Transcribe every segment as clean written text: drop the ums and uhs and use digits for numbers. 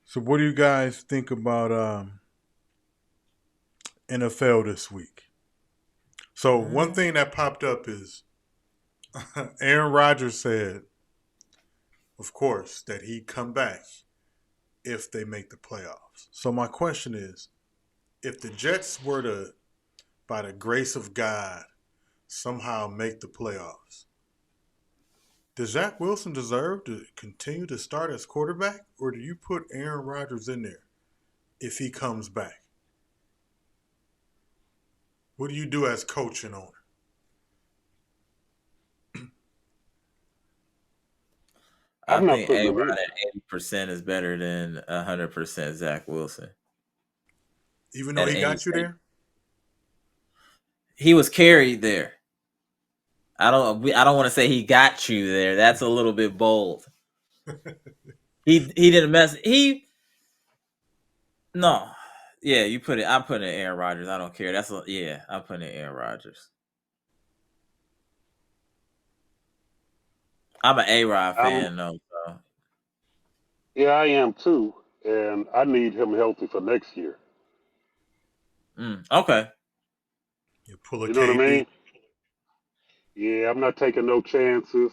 So, what do you guys think about NFL this week? So, one Mm, thing that popped up is Aaron Rodgers said, of course, that he'd come back if they make the playoffs. So, my question is, if the Jets were to, by the grace of God, somehow make the playoffs, does Zach Wilson deserve to continue to start as quarterback, or do you put Aaron Rodgers in there if he comes back? What do you do as coach and owner? I I'm not think putting A him Rod in. at 80% is better than 100% Zach Wilson. Even though At he any got you state, there? he was carried there. I don't want to say he got you there. That's a little bit bold. He didn't mess. He no. Yeah, you put it. I'm putting in Aaron Rodgers. I don't care. Yeah. I'm putting in Aaron Rodgers. I'm an A Rod I'm fan though. So. Yeah, I am too, and I need him healthy for next year. Okay. You pull a You know what I KB. mean? Yeah, I'm not taking no chances.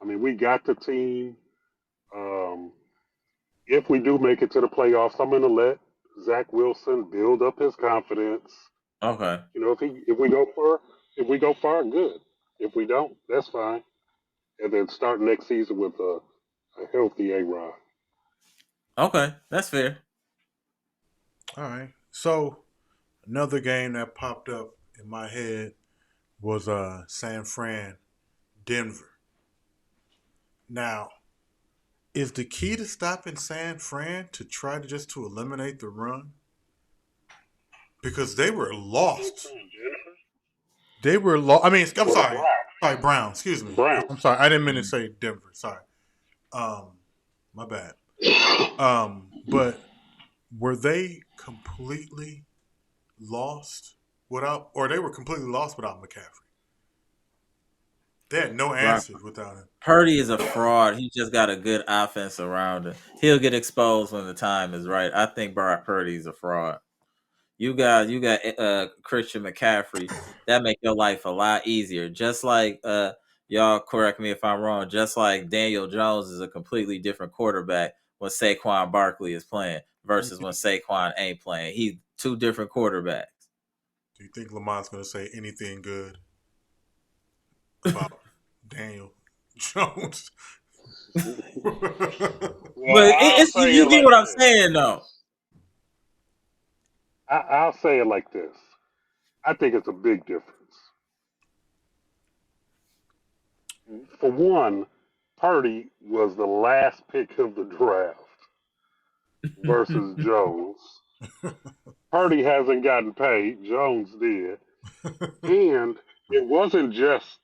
I mean, we got the team. Um, if we do make it to the playoffs, I'm gonna let Zach Wilson build up his confidence. Okay. You know, if we go far, good. If we don't, that's fine. And then start next season with a healthy A Rod. Okay. That's fair. All right. So another game that popped up in my head was San Fran, Denver. Now, is the key to stopping San Fran to try to just to eliminate the run? Because they were lost. They were lost. I mean, I'm For the sorry. Sorry, Brown. Excuse me. I'm Browns. sorry. I didn't mean to Mm. say Denver. Sorry. Um, my bad. But were they completely lost without, or they were completely lost without McCaffrey? They had no Brock answers without him. Purdy is a fraud. He just got a good offense around him. He'll get exposed when the time is right. I think Brock Purdy's a fraud. You got Christian McCaffrey. That make your life a lot easier. Just like y'all correct me if I'm wrong. Just like Daniel Jones is a completely different quarterback when Saquon Barkley is playing versus when Saquon ain't playing. He's two different quarterbacks. Do you think Lamont's going to say anything good about Daniel Jones? Well, But I'll you, say it you get like what I'm this. saying though. I'll say it like this. I think it's a big difference. For one, Purdy was the last pick of the draft versus Jones. Purdy hasn't gotten paid. Jones did. And it wasn't just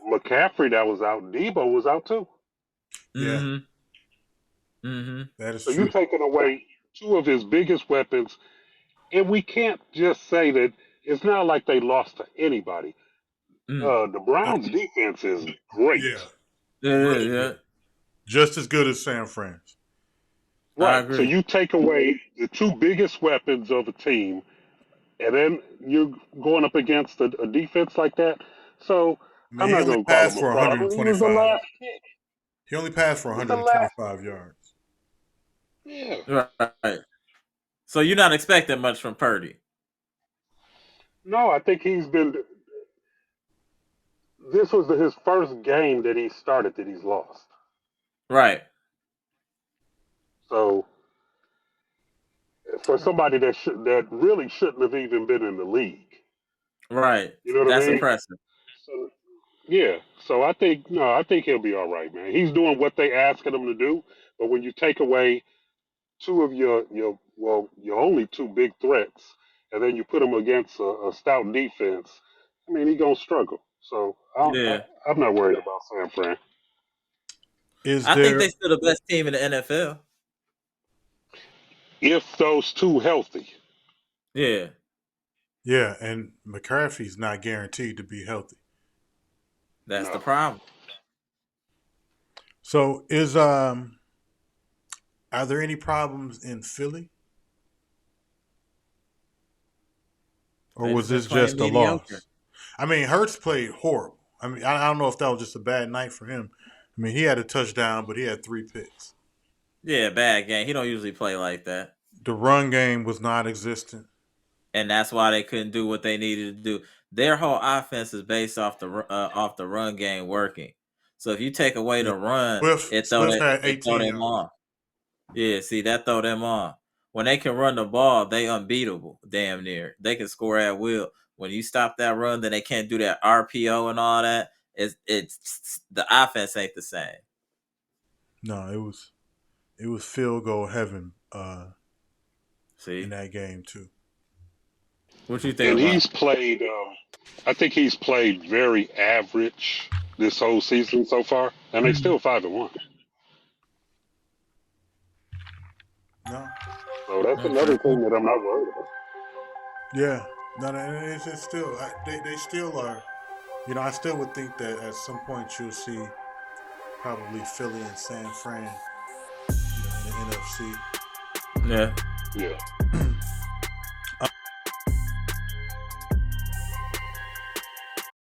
McCaffrey that was out. Debo was out too. Yeah, hmm hmm that is So you're true. taking away two of his biggest weapons. And we can't just say that it's not like they lost to anybody. mm. The No, Browns defense is great. yeah, Yeah, really yeah, good. Just as good as San Fran's. I Right. So agree. you take away the two biggest weapons of a team, and then you're going up against a defense like that. So I mean, I'm he not only going to call passed him a for fraud, but he was the 125. last pick. He only passed for He was the last. 125 yards. Yeah. Right. So you're not expecting much from Purdy. No, I think he's been. This was his first game that he started that he's lost. Right. So for somebody that really shouldn't have even been in the league, Right. you know what I That's mean? impressive. So yeah. So I think no, I think he'll be all right, man. He's doing what they asking him to do, but when you take away two of your only two big threats, and then you put him against a stout defense, I mean he gonna struggle. So Yeah. I'm not worried about San Fran. Is I think there? they still the best team in the NFL. If those two healthy, Yeah. Yeah, and McCarthy's not guaranteed to be healthy. That's the no. problem. So is Are there any problems in Philly, or They was just been this playing just a mediocre. loss? I mean, Hurts played horrible. I mean, I don't know if that was just a bad night for him. I mean, he had a touchdown, but he had 3 picks. Yeah, bad game. He don't usually play like that. The run game was non-existent. And that's why they couldn't do what they needed to do. Their whole offense is based off the run game working. So if you take away Yeah. the run, Swift had it throw 18 them yards. off. Yeah, see that throw them off. When they can run the ball, they unbeatable. Damn near, they can score at will. When you stop that run, then they can't do that RPO and all that. It's the offense ain't the same. No, it was field goal heaven in See that game too. what you think And about? he's played. I think he's played very average this whole season so far, and they still 5-1. No, So that's Okay. another thing that I'm not worried about. yeah, no, it's still they still are. You know, I still would think that at some point you'll see probably Philly and San Fran, in the NFC. Yeah. Yeah.